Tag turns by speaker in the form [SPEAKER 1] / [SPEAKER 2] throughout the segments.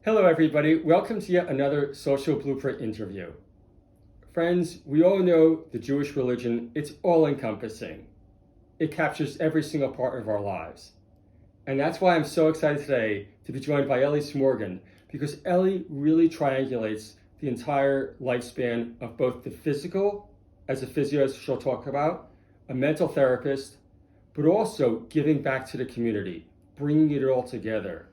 [SPEAKER 1] Hello, everybody. Welcome to yet another Social Blueprint interview. Friends, we all know the Jewish religion, it's all-encompassing. It captures every single part of our lives. And that's why I'm so excited today to be joined by Ellie Smorgon, because Ellie really triangulates the entire lifespan of both the physical, as a physio she'll talk about, a mental therapist, but also giving back to the community, bringing it all together.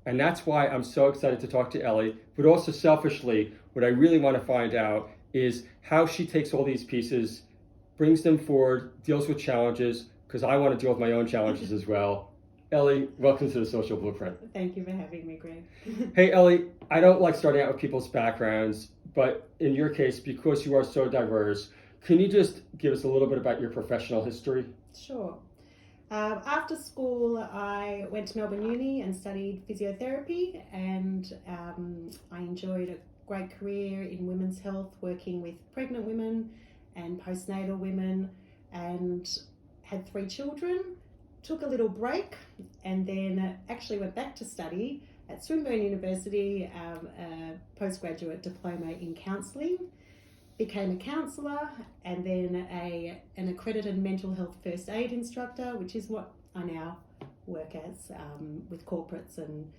[SPEAKER 1] And that's why I'm so excited to talk to Ellie, but also selfishly, what I really want to find out is how she takes all these pieces, brings them forward, deals with challenges, because I want to deal with my own challenges as well. Ellie, welcome to the Social Blueprint.
[SPEAKER 2] Thank you for having me, Greg.
[SPEAKER 1] Hey, Ellie, I don't like starting out with people's backgrounds, but in your case, because you are so diverse, can you just give us a little bit about your professional history?
[SPEAKER 2] Sure. After school, I went to Melbourne Uni and studied physiotherapy, and I enjoyed a great career in women's health, working with pregnant women and postnatal women, and had 3 children. Took a little break and then actually went back to study at Swinburne University, a postgraduate diploma in counselling. Became a counsellor and then an accredited mental health first aid instructor, which is what I now work as with corporates and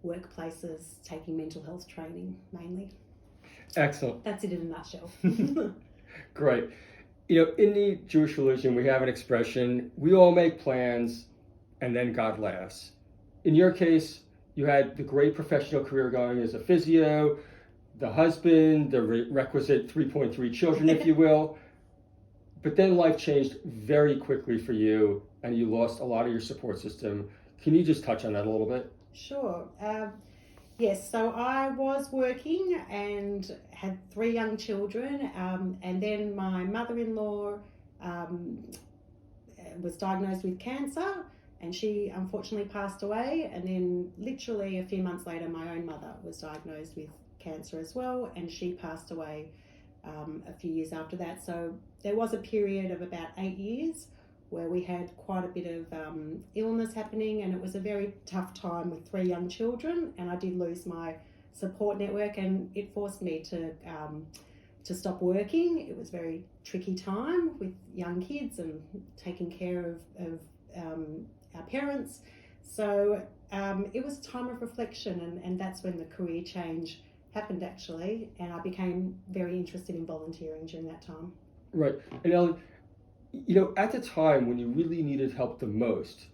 [SPEAKER 2] workplaces, taking mental health training mainly.
[SPEAKER 1] Excellent.
[SPEAKER 2] That's it in a nutshell.
[SPEAKER 1] Great. You know, in the Jewish religion, we have an expression, we all make plans and then God laughs. In your case, you had the great professional career going as a physio, the husband, the requisite 3.3 children, if you will. But then life changed very quickly for you and you lost a lot of your support system. Can you just touch on that a little bit?
[SPEAKER 2] Sure. Yes, so I was working and had 3 young children, and then my mother-in-law was diagnosed with cancer, and she unfortunately passed away. And then literally a few months later, my own mother was diagnosed with cancer as well, and she passed away a few years after that. So there was a period of about 8 years where we had quite a bit of illness happening, and it was a very tough time with 3 young children, and I did lose my support network, and it forced me to stop working. It was a very tricky time with young kids and taking care of our parents. So it was a time of reflection, and that's when the career change happened actually, and I became very interested in volunteering during that time.
[SPEAKER 1] Right. And Ellie, you know, at the time when you really needed help the most,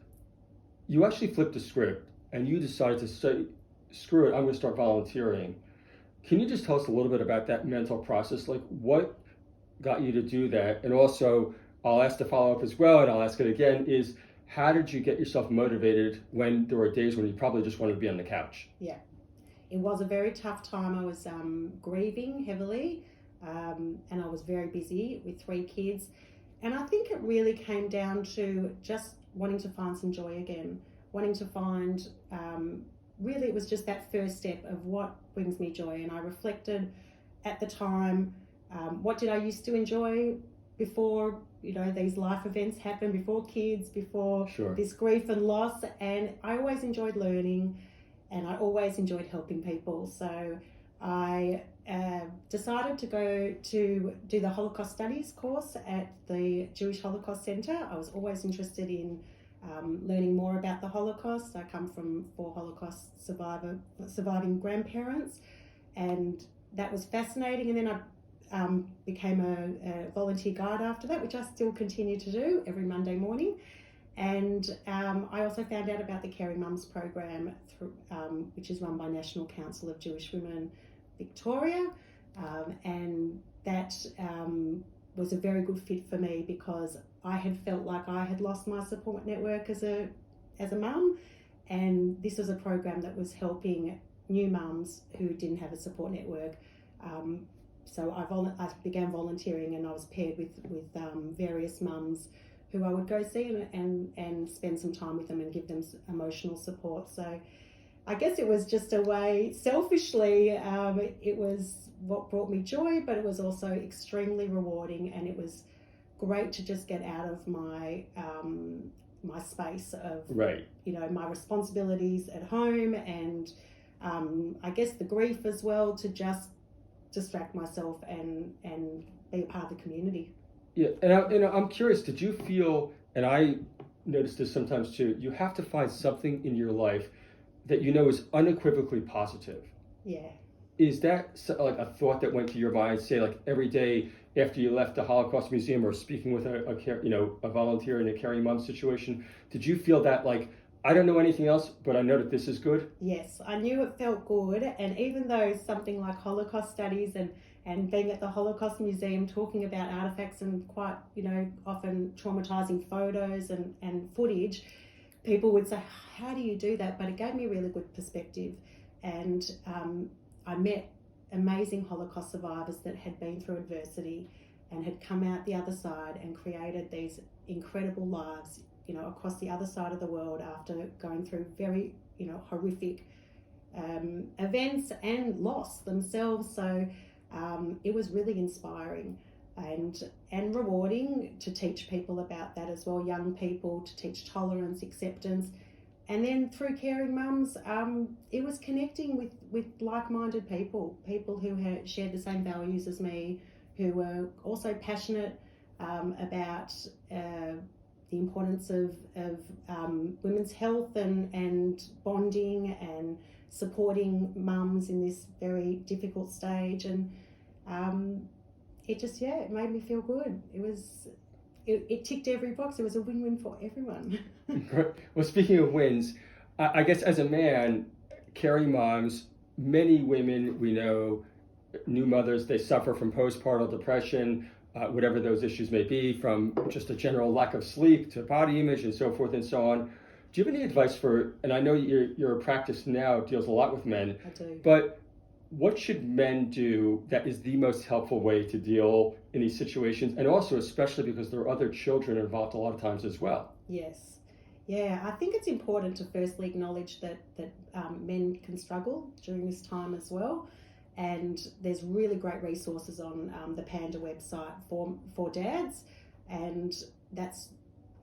[SPEAKER 1] you actually flipped the script and you decided to say, screw it, I'm going to start volunteering. Can you just tell us a little bit about that mental process? Like, what got you to do that? And also, I'll ask the follow-up as well, and I'll ask it again, is how did you get yourself motivated when there were days when you probably just wanted to be on the couch?
[SPEAKER 2] Yeah, it was a very tough time. I was grieving heavily, and I was very busy with 3 kids. And I think it really came down to just wanting to find some joy again, wanting to find, really it was just that first step of what brings me joy. And I reflected at the time, what did I used to enjoy before, you know, these life events happened, before kids, before this grief and loss. And I always enjoyed learning, and I always enjoyed helping people. So I decided to go to do the Holocaust Studies course at the Jewish Holocaust Centre. I was always interested in learning more about the Holocaust. I come from 4 Holocaust surviving grandparents, and that was fascinating. And then I became a volunteer guide after that, which I still continue to do every Monday morning. And I also found out about the Caring Mums program, which is run by National Council of Jewish Women Victoria, and that was a very good fit for me because I had felt like I had lost my support network as a mum, and this was a program that was helping new mums who didn't have a support network. So I began volunteering, and I was paired with various mums who I would go see and spend some time with them and give them emotional support. So I guess it was just a way, selfishly, it was what brought me joy, but it was also extremely rewarding, and it was great to just get out of my my space of,
[SPEAKER 1] right,
[SPEAKER 2] you know, my responsibilities at home and I guess the grief as well, to just distract myself and be a part of the community.
[SPEAKER 1] Yeah, and I'm curious, did you feel, and I noticed this sometimes too, you have to find something in your life that you know is unequivocally positive.
[SPEAKER 2] Yeah.
[SPEAKER 1] Is that like a thought that went to your mind, say like every day after you left the Holocaust Museum or speaking with a volunteer in a caring mom situation? Did you feel that like, I don't know anything else, but I know that this is good?
[SPEAKER 2] Yes, I knew it felt good, and even though something like Holocaust studies and being at the Holocaust Museum talking about artifacts and quite, often traumatizing photos and footage, people would say, how do you do that? But it gave me a really good perspective, and I met amazing Holocaust survivors that had been through adversity and had come out the other side and created these incredible lives, across the other side of the world after going through very, horrific events and loss themselves. So it was really inspiring and rewarding to teach people about that as well, young people, to teach tolerance, acceptance. And then through Caring Mums, it was connecting with like-minded people who had shared the same values as me, who were also passionate about the importance of women's health and bonding and supporting mums in this very difficult stage. And it made me feel good. It ticked every box. It was a win-win for everyone.
[SPEAKER 1] Well, speaking of wins, I guess as a man, caring moms, many women we know, new mothers, they suffer from postpartum depression, whatever those issues may be, from just a general lack of sleep to body image and so forth and so on. Do you have any advice for, and I know your practice now deals a lot with men,
[SPEAKER 2] I do.
[SPEAKER 1] But what should men do that is the most helpful way to deal in these situations? And also, especially because there are other children involved a lot of times as well.
[SPEAKER 2] Yes. Yeah, I think it's important to firstly acknowledge that men can struggle during this time as well. And there's really great resources on the Panda website for dads. And that's,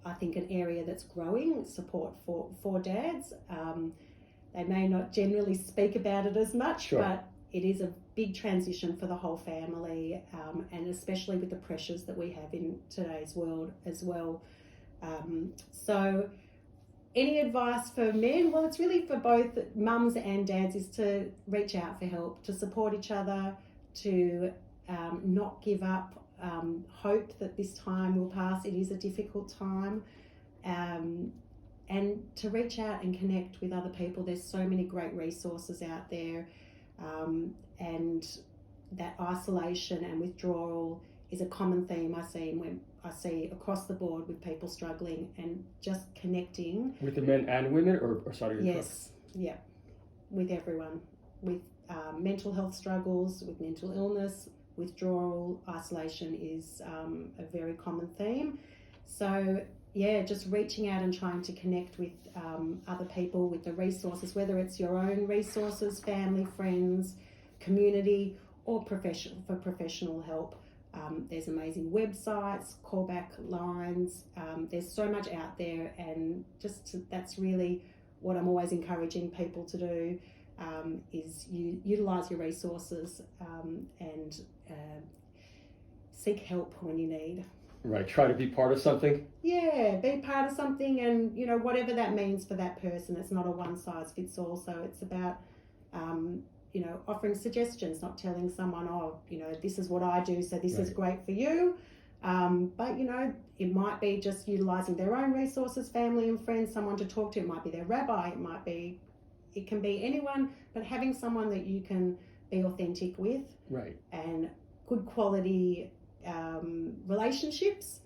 [SPEAKER 2] I think, an area that's growing, support for dads. They may not generally speak about it as much,
[SPEAKER 1] Sure.
[SPEAKER 2] But it is a big transition for the whole family, and especially with the pressures that we have in today's world as well. So any advice for men? Well, it's really for both mums and dads, is to reach out for help, to support each other, to not give up, hope that this time will pass. It is a difficult time. And to reach out and connect with other people. There's so many great resources out there. And that isolation and withdrawal is a common theme I see across the board with people struggling, and just connecting.
[SPEAKER 1] With the men and women, or sorry?
[SPEAKER 2] Yes, yeah, with everyone. With mental health struggles, with mental illness, withdrawal, isolation is a very common theme. So yeah, just reaching out and trying to connect with other people, with the resources, whether it's your own resources, family, friends, community, or professional help. There's amazing websites, callback lines. There's so much out there, and that's really what I'm always encouraging people to do, is you utilise your resources and seek help when you need.
[SPEAKER 1] Right, try to be part of something.
[SPEAKER 2] Yeah, be part of something, and whatever that means for that person. It's not a one size fits all. So it's about offering suggestions, not telling someone, this is what I do, so this is great for you. But it might be just utilising their own resources, family and friends, someone to talk to. It might be their rabbi. It can be anyone, but having someone that you can be authentic with,
[SPEAKER 1] right,
[SPEAKER 2] and good quality relationships,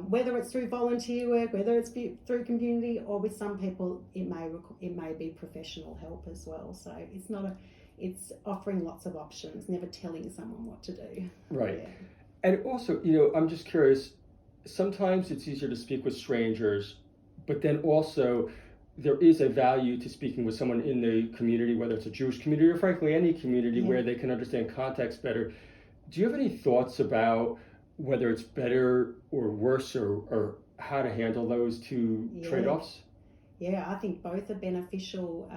[SPEAKER 2] whether it's through volunteer work, whether it's through community, or with some people it may be professional help as well. So it's offering lots of options, never telling someone what to do.
[SPEAKER 1] Right.
[SPEAKER 2] Yeah.
[SPEAKER 1] And also, I'm just curious, sometimes it's easier to speak with strangers, but then also there is a value to speaking with someone in the community, whether it's a Jewish community or frankly any community, where they can understand context better. Do you have any thoughts about whether it's better or worse, or how to handle those two trade-offs?
[SPEAKER 2] Yeah, I think both are beneficial.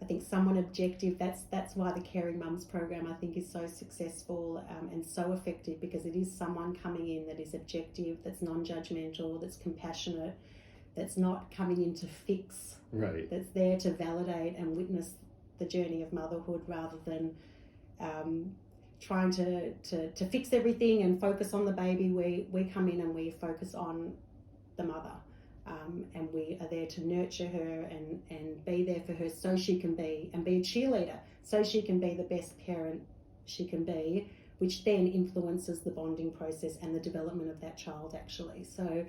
[SPEAKER 2] I think someone objective. That's why the Caring Mums program, I think, is so successful and so effective, because it is someone coming in that is objective, that's non-judgmental, that's compassionate, that's not coming in to fix.
[SPEAKER 1] Right.
[SPEAKER 2] That's there to validate and witness the journey of motherhood, rather than trying to fix everything and focus on the baby. We come in and we focus on the mother. And we are there to nurture her and be there for her, so she can be, and be a cheerleader, so she can be the best parent she can be, which then influences the bonding process and the development of that child, actually. So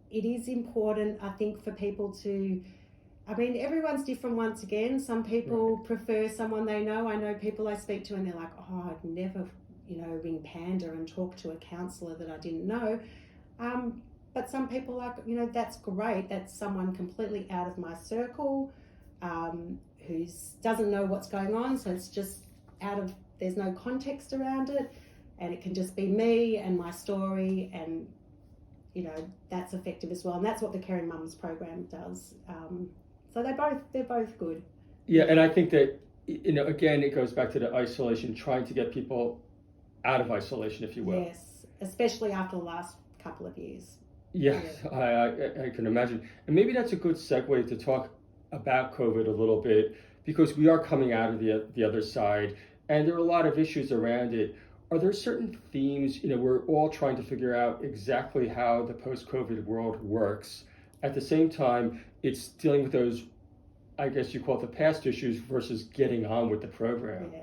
[SPEAKER 2] it is important, I think, for people to, I mean, everyone's different once again. Some people prefer someone they know. I know people I speak to and they're like, oh, I'd never, ring Panda and talk to a counsellor that I didn't know. But some people like, that's great. That's someone completely out of my circle, who doesn't know what's going on. So it's just there's no context around it. And it can just be me and my story. And, that's effective as well. And that's what the Caring Mums program does. So they're both good.
[SPEAKER 1] Yeah, and I think that, again, it goes back to the isolation, trying to get people out of isolation, if you will.
[SPEAKER 2] Yes, especially after the last couple of years.
[SPEAKER 1] Yes, yeah. I can imagine. And maybe that's a good segue to talk about COVID a little bit, because we are coming out of the other side, and there are a lot of issues around it. Are there certain themes, we're all trying to figure out exactly how the post-COVID world works. At the same time, it's dealing with those, I guess you call it the past issues, versus getting on with the program.
[SPEAKER 2] Yeah.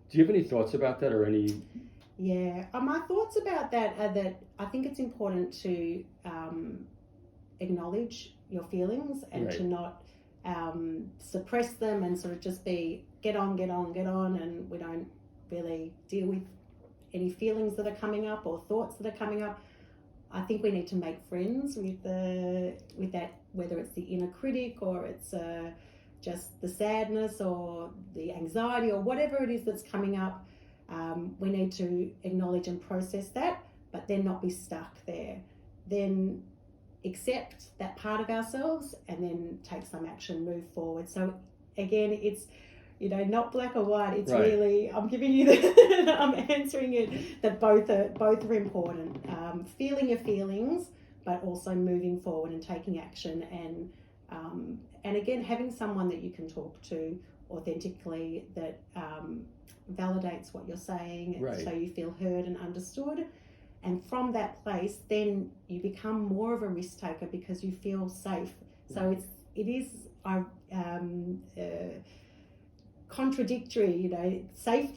[SPEAKER 1] Do you have any thoughts about that, or any?
[SPEAKER 2] Yeah, my thoughts about that are that I think it's important to acknowledge your feelings and to not suppress them and sort of just be get on, and we don't really deal with any feelings that are coming up or thoughts that are coming up. I think we need to make friends with that, whether it's the inner critic or it's just the sadness or the anxiety or whatever it is that's coming up. We need to acknowledge and process that, but then not be stuck there. Then accept that part of ourselves and then take some action, move forward. So again, it's, not black or white. It's really, I'm giving you I'm answering it, that both are important. Feeling your feelings, but also moving forward and taking action, and again, having someone that you can talk to authentically that validates what you're saying, so you feel heard and understood. And from that place, then you become more of a risk taker because you feel safe. So it is contradictory,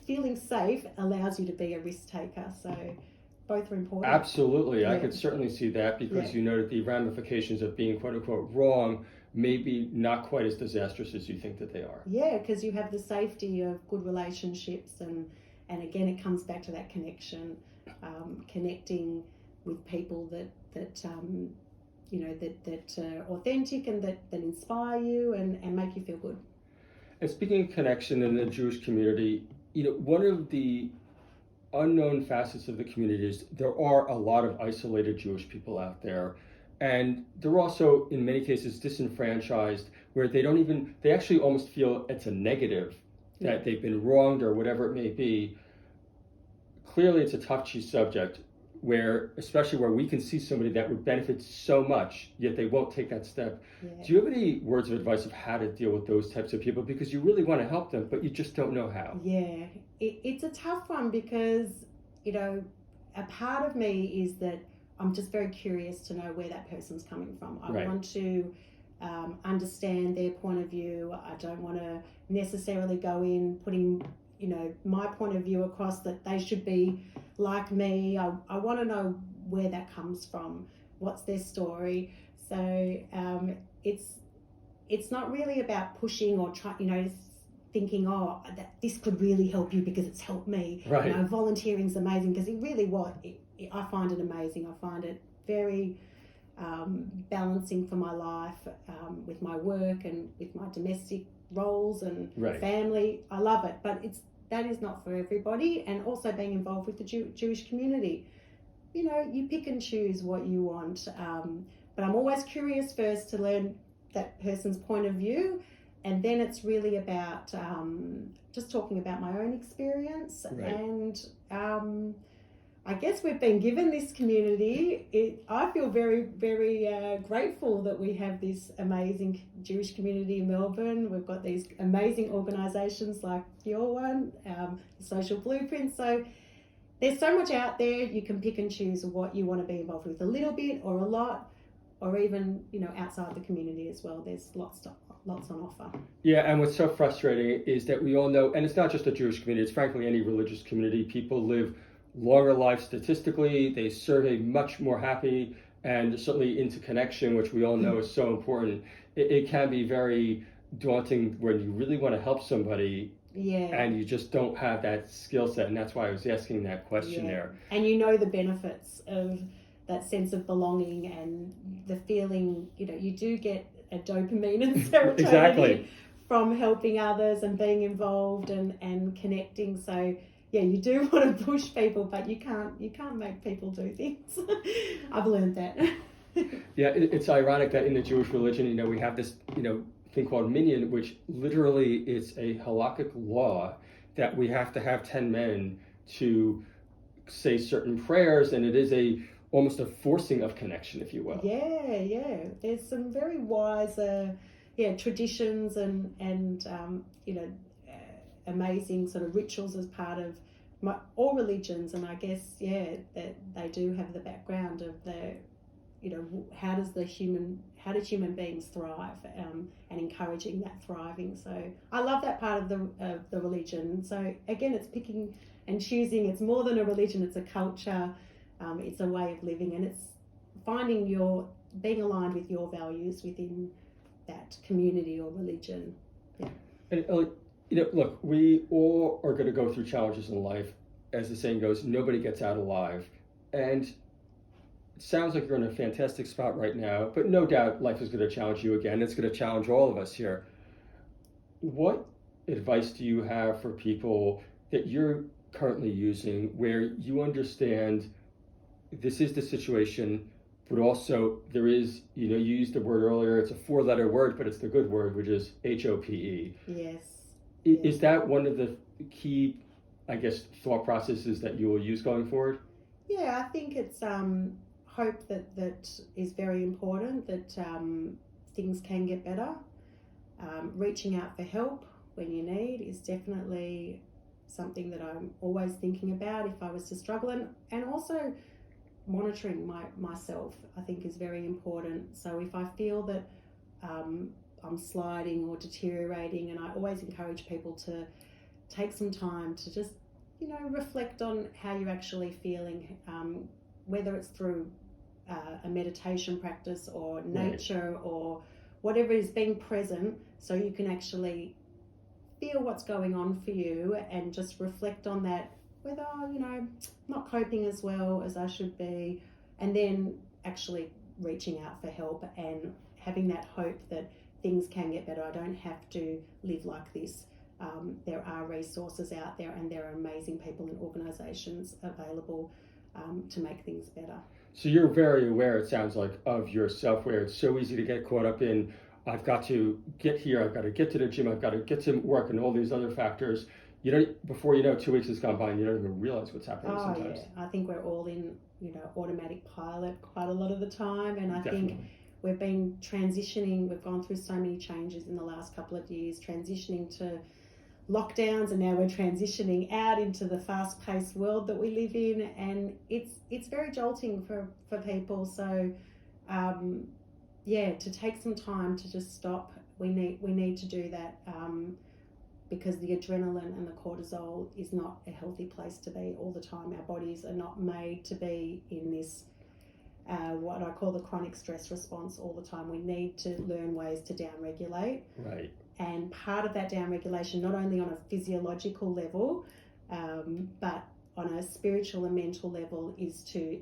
[SPEAKER 2] feeling safe allows you to be a risk taker. So both are important.
[SPEAKER 1] Absolutely. I could certainly see that, because you know that the ramifications of being quote unquote wrong maybe not quite as disastrous as you think that they are. Yeah,
[SPEAKER 2] because you have the safety of good relationships, and again, it comes back to that connection, connecting with people that are authentic and that inspire you and make you feel good.
[SPEAKER 1] And speaking of connection in the Jewish community, one of the unknown facets of the community is there are a lot of isolated Jewish people out there. And they're also, in many cases, disenfranchised, where they actually almost feel it's a negative that they've been wronged or whatever it may be. Clearly, it's a touchy subject, especially where we can see somebody that would benefit so much, yet they won't take that step. Yeah. Do you have any words of advice of how to deal with those types of people? Because you really want to help them, but you just don't know how. Yeah, it's a tough one, because, a part of me is that I'm just very curious to know where that person's coming from. I want to understand their point of view. I don't want to necessarily go in putting, my point of view across that they should be like me. I want to know where that comes from. What's their story? So it's not really about pushing or thinking, that this could really help you because it's helped me. Right. Volunteering's amazing, because it really was. I find it amazing. I find it very balancing for my life, with my work and with my domestic roles and family. I love it, but that is not for everybody. And also being involved with the Jewish community, you pick and choose what you want. But I'm always curious first to learn
[SPEAKER 2] that person's point of view. And then it's really about just talking about my own experience.
[SPEAKER 1] Right.
[SPEAKER 2] And I guess we've been given this community. I feel very, very grateful that we have this amazing Jewish community in Melbourne. We've got these amazing organisations like your one, the Social Blueprint. So there's so much out there. You can pick and choose what you want to be involved with, a little bit or a lot, or even, outside the community as well. There's lots on offer.
[SPEAKER 1] Yeah, and what's so frustrating is that we all know, and it's not just a Jewish community, it's frankly any religious community, people live longer lives statistically, they survey much more happy, and certainly into connection, which we all know is so important. It can be very daunting when you really want to help somebody, and you just don't have that skill set, and that's why I was asking that question there.
[SPEAKER 2] And the benefits of that sense of belonging and the feeling, you do get a dopamine and serotonin
[SPEAKER 1] Exactly.
[SPEAKER 2] from helping others and being involved and connecting. So you do want to push people, but you can't make people do things. I've learned that.
[SPEAKER 1] Yeah, it's ironic that in the Jewish religion, we have this, thing called minyan, which literally is a halakhic law that we have to have 10 men to say certain prayers, and it is almost a forcing of connection, if you will.
[SPEAKER 2] Yeah. There's some very wise, traditions and amazing sort of rituals as part of all religions, and I guess that they do have the background of the, how do human beings thrive, and encouraging that thriving. So I love that part of the religion. So again, it's picking and choosing. It's more than a religion; it's a culture. It's a way of living, and it's being aligned with your values within that community or religion. Yeah.
[SPEAKER 1] And look, we all are going to go through challenges in life. As the saying goes, nobody gets out alive. And it sounds like you're in a fantastic spot right now, but no doubt life is going to challenge you again. It's going to challenge all of us here. What advice do you have for people that you're currently using where you understand this is the situation, but also there is, you used the word earlier, it's a 4-letter word, but it's the good word, which is HOPE.
[SPEAKER 2] Yes.
[SPEAKER 1] Is that one of the key, I guess, thought processes that you will use going forward?
[SPEAKER 2] Yeah, I think it's hope that is very important, that things can get better. Reaching out for help when you need is definitely something that I'm always thinking about if I was to struggle, and also monitoring myself, I think, is very important. So if I feel that I'm sliding or deteriorating, and I always encourage people to take some time to just, reflect on how you're actually feeling, whether it's through a meditation practice or nature, right, or whatever is being present, so you can actually feel what's going on for you and just reflect on that, whether, not coping as well as I should be, and then actually reaching out for help and having that hope that things can get better. I don't have to live like this. There are resources out there, and there are amazing people and organisations available to make things better.
[SPEAKER 1] So you're very aware, it sounds like, of yourself, where it's so easy to get caught up in, I've got to get here, I've got to get to the gym, I've got to get to work, and all these other factors. Before 2 weeks has gone by and you don't even realize what's happening sometimes.
[SPEAKER 2] Yeah. I think we're all in, automatic pilot quite a lot of the time, and I think we've been transitioning, we've gone through so many changes in the last couple of years, transitioning to lockdowns, and now we're transitioning out into the fast-paced world that we live in, and it's very jolting for people. So to take some time to just stop, we need to do that, because the adrenaline and the cortisol is not a healthy place to be all the time. Our bodies are not made to be in this what I call the chronic stress response all the time. We need to learn ways to downregulate.
[SPEAKER 1] Right.
[SPEAKER 2] And part of that downregulation, not only on a physiological level, but on a spiritual and mental level, is to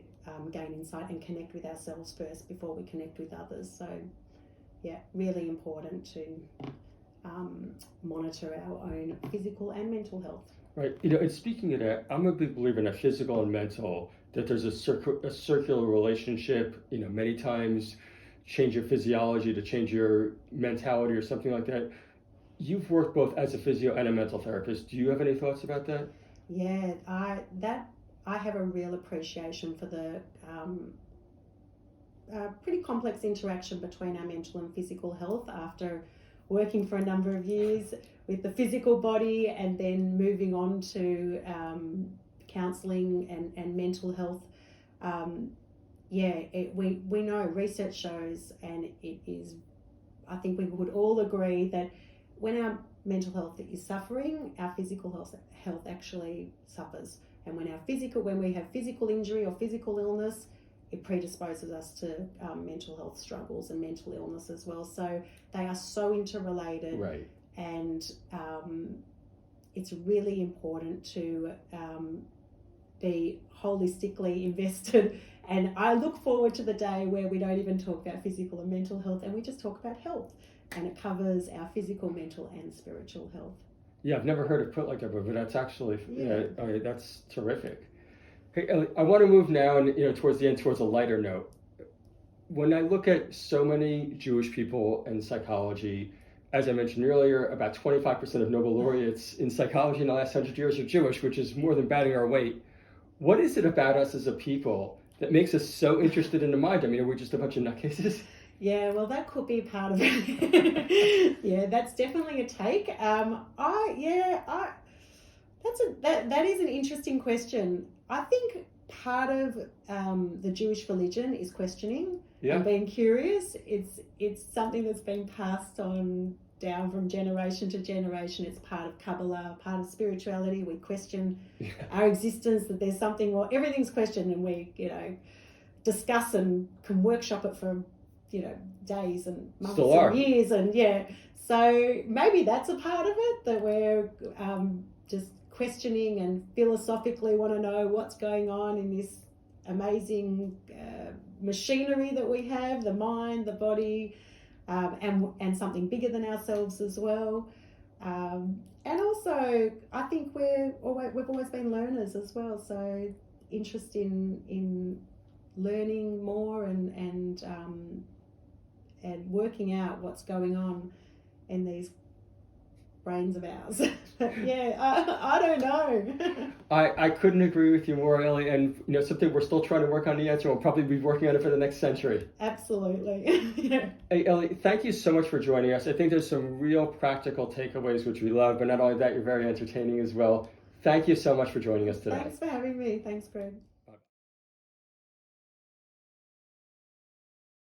[SPEAKER 2] gain insight and connect with ourselves first before we connect with others. So, really important to monitor our own physical and mental health.
[SPEAKER 1] Right. And speaking of that, I'm a big believer in a physical and mental, that there's a circular relationship. Many times change your physiology, to change your mentality or something like that. You've worked both as a physio and a mental therapist. Do you have any thoughts about that?
[SPEAKER 2] Yeah, I have a real appreciation for the pretty complex interaction between our mental and physical health after working for a number of years with the physical body and then moving on to counselling and mental health. We know research shows, and it is, I think we would all agree that when our mental health is suffering, our physical health actually suffers. And when we have physical injury or physical illness, it predisposes us to mental health struggles and mental illness as well. So they are so interrelated,
[SPEAKER 1] Right.
[SPEAKER 2] And it's really important to be holistically invested. And I look forward to the day where we don't even talk about physical and mental health, and we just talk about health, and it covers our physical, mental, and spiritual health.
[SPEAKER 1] Yeah, I've never heard it put like that, but that's actually, that's terrific. Hey, Ellie, I want to move now, and towards the end, towards a lighter note. When I look at so many Jewish people in psychology, as I mentioned earlier, about 25% of Nobel laureates in psychology in the last 100 years are Jewish, which is more than batting our weight. What is it about us as a people that makes us so interested in the mind? I mean, are we just a bunch of nutcases?
[SPEAKER 2] Yeah, well, that could be a part of it. Yeah, that's definitely a take. That is an interesting question. I think part of the Jewish religion is questioning and being curious. It's something that's been passed on down from generation to generation. It's part of Kabbalah, part of spirituality. We question our existence, that there's something, or everything's questioned, and we, discuss and can workshop it for, days and months and years. And so maybe that's a part of it, that we're just questioning and philosophically want to know what's going on in this amazing machinery that we have, the mind, the body, and something bigger than ourselves as well. And also, I think we've always been learners as well, so interest in learning more and working out what's going on in these brains of ours. I don't know.
[SPEAKER 1] I couldn't agree with you more, Ellie, and something we're still trying to work on the answer. We'll probably be working on it for the next century.
[SPEAKER 2] Absolutely.
[SPEAKER 1] Hey, Ellie, thank you so much for joining us. I think there's some real practical takeaways which we love, but not only that, you're very entertaining as well. Thank you so much for joining us today.
[SPEAKER 2] Thanks for having me. Thanks, Greg.